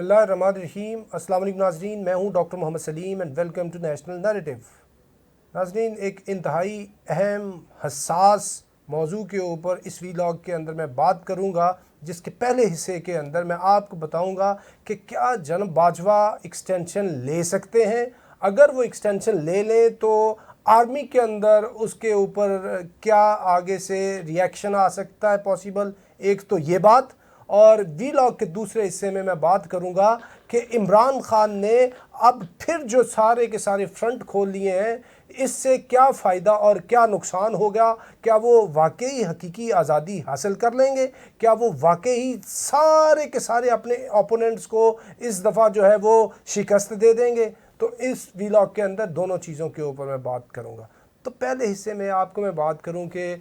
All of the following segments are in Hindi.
बिस्मिल्लाहिर्रहमानिर्रहीम। अस्सलाम वालेकुम नाज़रीन, मैं हूं doctor Mohammad Salim and welcome to national narrative. नाज़रीन, एक इंतहाई अहम हसास मौजू के ऊपर इस वीलॉग के अंदर मैं बात करूंगा, जिसके पहले हिस्से के अंदर मैं आपको बताऊंगा कि क्या जनाब बाजवा एक्सटेंशन ले सकते हैं। अगर वो एक्सटेंशन ले लें तो आर्मी के अंदर उसके ऊपर क्या आगे से रिएक्शन आ सकता है पॉसिबल। एक तो ये बात, और वीलॉग के दूसरे हिस्से में मैं बात करूंगा कि इमरान खान ने अब फिर जो सारे के सारे फ्रंट खोल लिए हैं, इससे क्या फ़ायदा और क्या नुकसान होगा। क्या वो वाकई हकीकी आज़ादी हासिल कर लेंगे? क्या वो वाकई सारे के सारे अपने ओपोनेंट्स को इस दफ़ा जो है वो शिकस्त दे देंगे? तो इस वीलॉग के अंदर दोनों चीज़ों के ऊपर मैं बात करूंगा। तो पहले हिस्से में आपको मैं बात करूं कि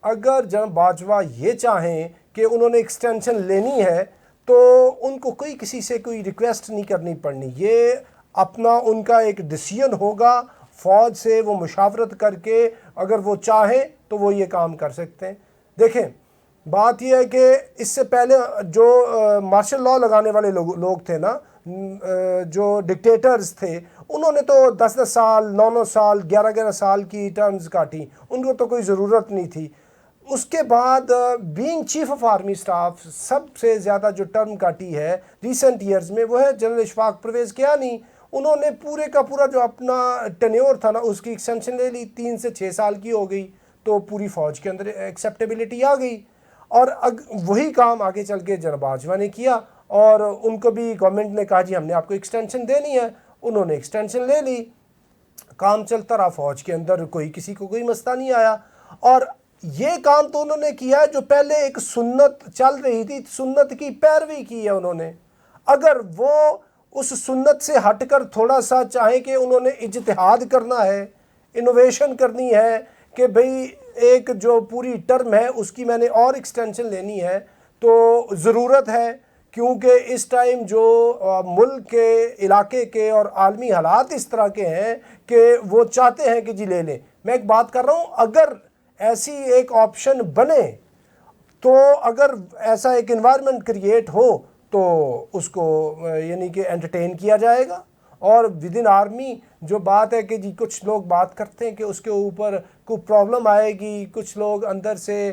अगर जनाब बाजवा ये चाहें कि उन्होंने एक्सटेंशन लेनी है तो उनको कोई किसी से कोई रिक्वेस्ट नहीं करनी पड़नी। ये अपना उनका एक डिसीजन होगा, फ़ौज से वो मुशावरत करके अगर वो चाहें तो वो ये काम कर सकते हैं। देखें, बात यह है कि इससे पहले जो मार्शल लॉ लगाने वाले लोग थे ना, जो डिक्टेटर्स थे, उन्होंने तो 10-10 साल, 9-9 साल, 11-11 साल की टर्म्स काटी, उनको तो कोई ज़रूरत नहीं थी। उसके बाद being chief of army staff सबसे ज़्यादा जो टर्म काटी है रिसेंट ईयर्स में वो है जनरल इशफाक परवेज़ कियानी। उन्होंने पूरे का पूरा जो अपना टेन्योर था ना, उसकी एक्सटेंशन ले ली, 3 से 6 साल की हो गई, तो पूरी फ़ौज के अंदर एक्सेप्टेबिलिटी आ गई। और वही काम आगे चल के जनरल बाजवा ने किया और उनको भी गवर्नमेंट ने कहा जी हमने आपको एक्सटेंशन देनी है, उन्होंने एक्सटेंशन ले ली, काम चलता रहा फ़ौज के अंदर, कोई किसी को कोई मसला नहीं आया। और ये काम तो उन्होंने किया जो पहले एक सुन्नत चल रही थी, सुन्नत की पैरवी की है उन्होंने। अगर वो उस सुन्नत से हटकर थोड़ा सा चाहे कि उन्होंने इज्तिहाद करना है, इनोवेशन करनी है कि भाई एक जो पूरी टर्म है उसकी मैंने और एक्सटेंशन लेनी है, तो ज़रूरत है, क्योंकि इस टाइम जो मुल्क के, इलाके के और आलमी हालात इस तरह के हैं कि वो चाहते हैं कि जी ले लें। मैं एक बात कर रहा हूँ, अगर ऐसी एक ऑप्शन बने तो अगर ऐसा एक इन्वायरमेंट क्रिएट हो तो उसको यानी कि एंटरटेन किया जाएगा। और विद इन आर्मी जो बात है कि जी कुछ लोग बात करते हैं कि उसके ऊपर कोई प्रॉब्लम आएगी, कुछ लोग अंदर से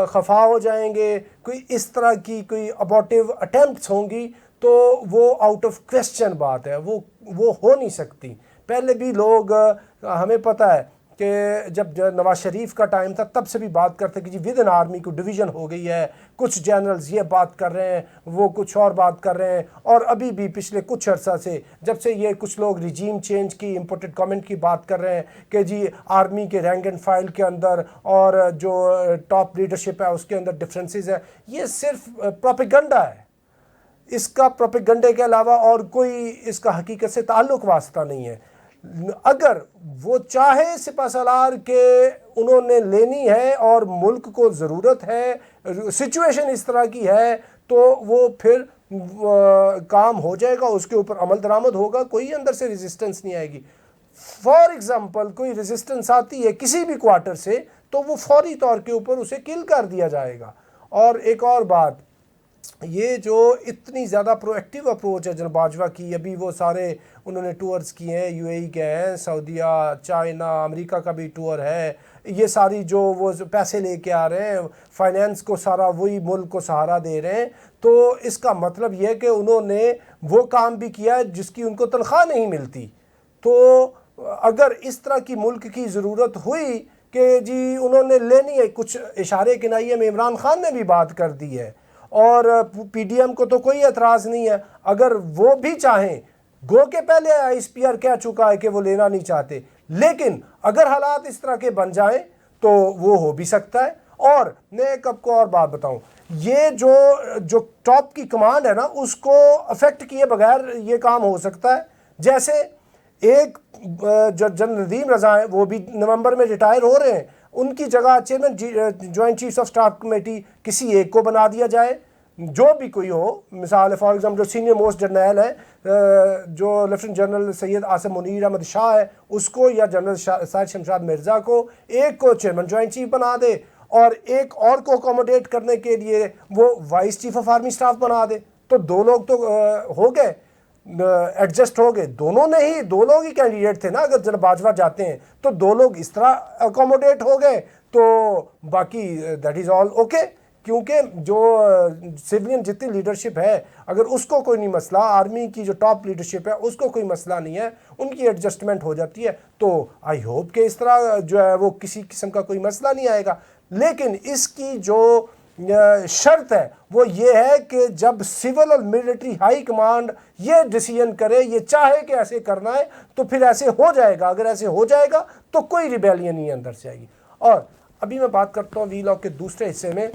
खफा हो जाएंगे, कोई इस तरह की कोई अबॉर्टिव अटेम्प्ट्स होंगी, तो वो आउट ऑफ क्वेश्चन बात है, वो हो नहीं सकती। पहले भी लोग, हमें पता है कि जब नवाज शरीफ का टाइम था तब से भी बात करते कि जी विद इन आर्मी को डिवीज़न हो गई है, कुछ जनरल्स ये बात कर रहे हैं, वो कुछ और बात कर रहे हैं। और अभी भी पिछले कुछ अर्सा से जब से ये कुछ लोग रिजीम चेंज की इम्पोर्टेड कमेंट की बात कर रहे हैं कि जी आर्मी के रैंक एंड फाइल के अंदर और जो टॉप लीडरशिप है उसके अंदर डिफरेंसेस है, ये सिर्फ प्रोपेगेंडा है। इसका प्रोपेगेंडे के अलावा और कोई इसका हकीकत से ताल्लुक़ वास्ता नहीं है। अगर वो चाहे सिपहसालार के उन्होंने लेनी है और मुल्क को ज़रूरत है, सिचुएशन इस तरह की है, तो वो फिर काम हो जाएगा, उसके ऊपर अमल दरामद होगा, कोई अंदर से रेजिस्टेंस नहीं आएगी। फॉर एग्ज़ाम्पल कोई रेजिस्टेंस आती है किसी भी क्वार्टर से तो वो फौरी तौर के ऊपर उसे किल कर दिया जाएगा। और एक और बात, ये जो इतनी ज़्यादा प्रोएक्टिव अप्रोच है जनरल बाजवा की, अभी वो सारे उन्होंने टूर्स किए हैं, यूएई के हैं, सऊदीया, चाइना, अमेरिका का भी टूर है, ये सारी जो वो पैसे लेके आ रहे हैं, फाइनेंस को सारा वही मुल्क को सहारा दे रहे हैं, तो इसका मतलब ये है कि उन्होंने वो काम भी किया है जिसकी उनको तनख्वाह नहीं मिलती। तो अगर इस तरह की मुल्क की ज़रूरत हुई कि जी उन्होंने लेनी है, कुछ इशारे किनाइए में इमरान खान ने भी बात कर दी है और पीडीएम को तो कोई एतराज़ नहीं है, अगर वो भी चाहें, गो के पहले आईएसपीआर कह चुका है कि वो लेना नहीं चाहते, लेकिन अगर हालात इस तरह के बन जाएं तो वो हो भी सकता है। और मैं एक आपको और बात बताऊं, ये जो टॉप की कमांड है ना, उसको अफेक्ट किए बगैर ये काम हो सकता है। जैसे एक जो जनरल नदीम रज़ा हैं, वो भी नवंबर में रिटायर हो रहे हैं, उनकी जगह chairman joint chiefs of staff committee किसी एक को बना दिया जाए, जो भी कोई हो। मिसाल फॉर एग्जाम्पल जो सीनियर मोस्ट जर्नल है, जो लेफ्टिनेंट जनरल सैयद आसिम मुनीर अहमद शाह है, उसको, या जनरल साहिद शमशाद मिर्ज़ा को, एक को चेयरमैन जॉइंट चीफ बना दे और एक और को अकोमोडेट करने के लिए वो vice chief of army staff बना दे। तो दो लोग तो हो गए, एडजस्ट हो गए, दो लोग ही कैंडिडेट थे ना। अगर जब बाजवा जाते हैं तो दो लोग इस तरह अकोमोडेट हो गए तो बाकी दैट इज़ ऑल ओके। क्योंकि जो सिविलियन जितनी लीडरशिप है, अगर उसको कोई नहीं मसला, आर्मी की जो टॉप लीडरशिप है उसको कोई मसला नहीं है, उनकी एडजस्टमेंट हो जाती है, तो आई होप कि इस तरह जो है वो किसी किस्म का कोई मसला नहीं आएगा। लेकिन इसकी जो शर्त है वो ये है कि जब सिविल और मिलिट्री हाई कमांड ये डिसीजन करे, ये चाहे कि ऐसे करना है, तो फिर ऐसे हो जाएगा। अगर ऐसे हो जाएगा तो कोई रिबेलियन नहीं अंदर से आएगी। और अभी मैं बात करता हूँ वीलॉग के दूसरे हिस्से में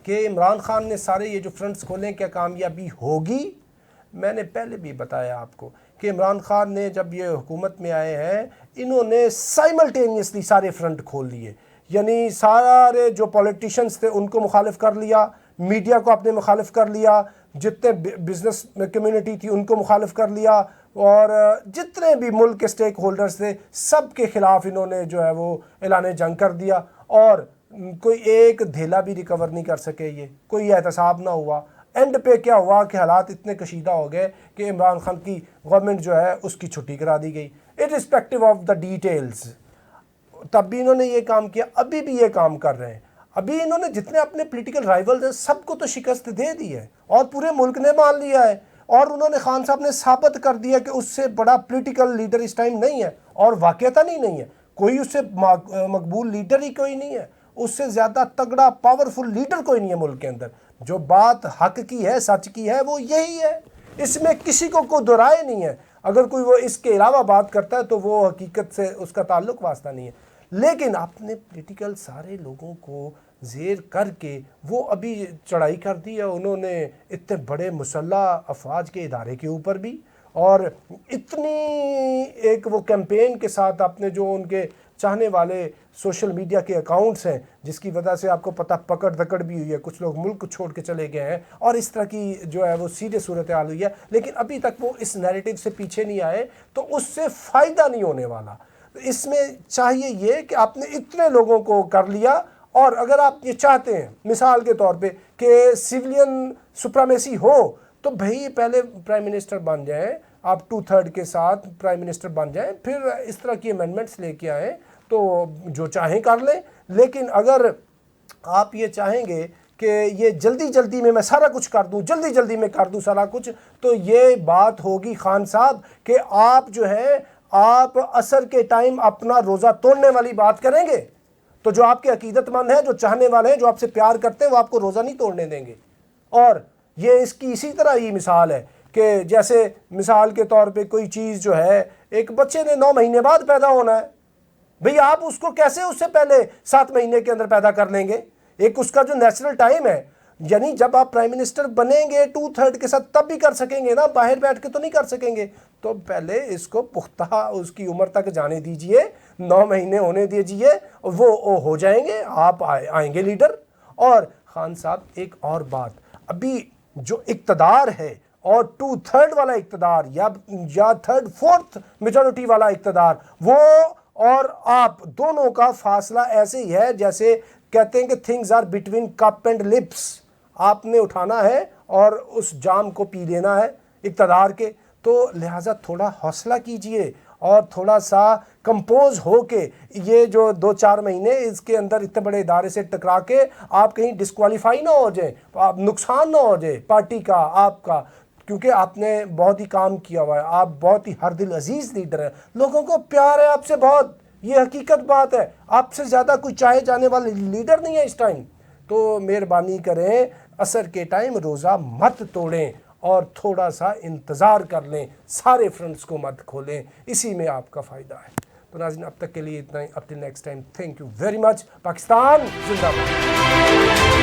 कि इमरान खान ने सारे ये जो फ्रंट्स खोले, क्या कामयाबी होगी? मैंने पहले भी बताया आपको कि इमरान खान ने जब ये हुकूमत में आए हैं, इन्होंने साइमल्टेनियसली सारे फ्रंट खोल लिए। यानी सारे जो पॉलिटिशियंस थे उनको मुखालिफ कर लिया, मीडिया को अपने मुखालिफ कर लिया, जितने बिजनेस कम्युनिटी थी उनको मुखालिफ कर लिया, और जितने भी मुल्क के स्टेक होल्डर्स थे सब के ख़िलाफ़ इन्होंने जो है वो ऐलान जंग कर दिया। और कोई एक धेला भी रिकवर नहीं कर सके, ये कोई एहतसाब ना हुआ। एंड पे क्या हुआ कि हालात इतने कशीदा हो गए कि इमरान खान की गवर्नमेंट जो है उसकी छुट्टी करा दी गई, इर्रिस्पेक्टिव ऑफ द डिटेल्स। तब भी इन्होंने ये काम किया, अभी भी ये काम कर रहे हैं। अभी इन्होंने जितने अपने पॉलिटिकल राइवल्स हैं सबको तो शिकस्त दे दी है और पूरे मुल्क ने मान लिया है। और उन्होंने खान साहब ने साबित कर दिया कि उससे बड़ा पॉलिटिकल लीडर इस टाइम नहीं है, और वाकईतन ही नहीं है। कोई उससे मकबूल लीडर ही कोई नहीं है, उससे ज़्यादा तगड़ा पावरफुल लीडर कोई नहीं है मुल्क के अंदर। जो बात हक की है, सच की है, वो यही है। इसमें किसी को कोई दुराए नहीं है। अगर कोई वो इसके अलावा बात करता है तो वो हकीकत से उसका ताल्लुक वास्ता नहीं है। लेकिन अपने पॉलिटिकल सारे लोगों को जेर करके वो अभी चढ़ाई कर दी है उन्होंने इतने बड़े मुसल्लह अफवाज के इदारे के ऊपर भी, और इतनी एक वो कैंपेन के साथ अपने जो उनके चाहने वाले सोशल मीडिया के अकाउंट्स हैं, जिसकी वजह से आपको पता पकड़ दकड़ भी हुई है, कुछ लोग मुल्क छोड़ के चले गए हैं, और इस तरह की जो है वो सीरियस सूरत हाल हुई है। लेकिन अभी तक वो इस नैरेटिव से पीछे नहीं आए, तो उससे फ़ायदा नहीं होने वाला। इसमें चाहिए ये कि आपने इतने लोगों को कर लिया, और अगर आप ये चाहते हैं मिसाल के तौर पे कि सिविलियन सुप्रीमेसी हो, तो भाई पहले प्राइम मिनिस्टर बन जाएं, आप 2/3 के साथ प्राइम मिनिस्टर बन जाएं, फिर इस तरह की अमेंडमेंट्स लेके आएँ, तो जो चाहें कर लें। लेकिन अगर आप ये चाहेंगे कि ये जल्दी जल्दी में मैं सारा कुछ कर दूं, जल्दी जल्दी में कर दूं सारा कुछ, तो ये बात होगी खान साहब कि आप जो है आप असर के टाइम अपना रोज़ा तोड़ने वाली बात करेंगे, तो जो आपके अकीदतमंद हैं, जो चाहने वाले हैं, जो आपसे प्यार करते हैं, वो आपको रोज़ा नहीं तोड़ने देंगे। और ये इसकी इसी तरह ही मिसाल है कि जैसे मिसाल के तौर पे कोई चीज़ जो है, एक बच्चे ने 9 महीने बाद पैदा होना है, भाई आप उसको कैसे उससे पहले 7 महीने के अंदर पैदा कर लेंगे? एक उसका जो नेचुरल टाइम है, यानी जब आप प्राइम मिनिस्टर बनेंगे 2/3 के साथ तब भी कर सकेंगे ना, बाहर बैठ के तो नहीं कर सकेंगे। तो पहले इसको पुख्ता उसकी उम्र तक जाने दीजिए, 9 महीने होने दीजिए, वो हो जाएंगे, आप आएंगे लीडर। और खान साहब एक और बात, अभी जो इक़्तिदार है और 2/3 वाला इक़्तिदार या 3/4 मेजॉरिटी वाला इक़्तिदार, वो और आप दोनों का फासला ऐसे ही है जैसे कहते हैं कि things are between cup and lips. आपने उठाना है और उस जाम को पी लेना है इक़्तिदार के। तो लिहाजा थोड़ा हौसला कीजिए और थोड़ा सा कंपोज हो के ये जो 2-4 महीने इसके अंदर इतने बड़े इदारे से टकरा के आप कहीं डिस्क्वालीफाई ना हो जाए, आप नुकसान ना हो जाए पार्टी का, आपका, क्योंकि आपने बहुत ही काम किया हुआ है, आप बहुत ही हर दिल अजीज़ लीडर हैं, लोगों को प्यार है आपसे बहुत, ये हकीकत बात है। आपसे ज़्यादा कोई चाहे जाने वाले लीडर नहीं है इस टाइम। तो मेहरबानी करें, असर के टाइम रोज़ा मत तोड़ें और थोड़ा सा इंतज़ार कर लें, सारे फ्रंट्स को मत खोलें, इसी में आपका फ़ायदा है। तो नाज़रीन अब तक के लिए इतना ही, up till next time, thank you very much. Pakistan जिंदाबाद।